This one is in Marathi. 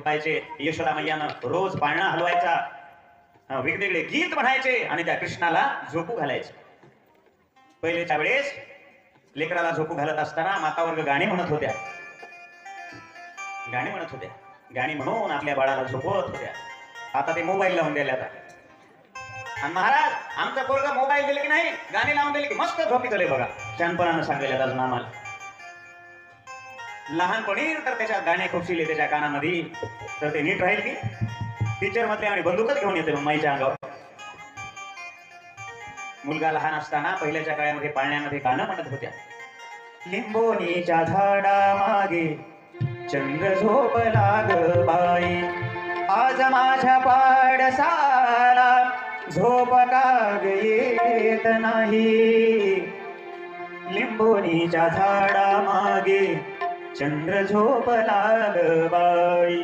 झोपायचे. यशोदा मैयानं रोज पाळणा हलवायचा, वेगवेगळे गीत म्हणायचे आणि त्या कृष्णाला झोपू घालायचे. पहिलेच्या वेळेस लेकराला झोपू घालत असताना मातावर्ग गाणी म्हणत होत्या, गाणी म्हणून आपल्या बाळाला झोपवत होत्या. आता ते मोबाईल लावून दिले. आता आणि महाराज आमचा पोरगा मोबाईल दिले की नाही, गाणी लावून दिले की मस्त झोपी चले. बघा शहाणपणानं सांगितलं अजून आम्हाला. लहानपणी तर त्याच्या गाणे खोपशिले त्याच्या कानामध्ये, तर ते नीट राहील की पिक्चर मध्ये आणि बंदूकच घेऊन येते माईच्या अंगावर. मुलगा लहान असताना पहिल्याच्या काळामध्ये पाळण्यामध्ये गाणं म्हणत होत्या. लिंबोनीच्या झाडा मागे चंद्र झोपला ग बाई, आज माझ्या पाडसाला झोप का ग येत नाही. लिंबोनीच्या झाडा मागे चंद्र झोपला ग बाई.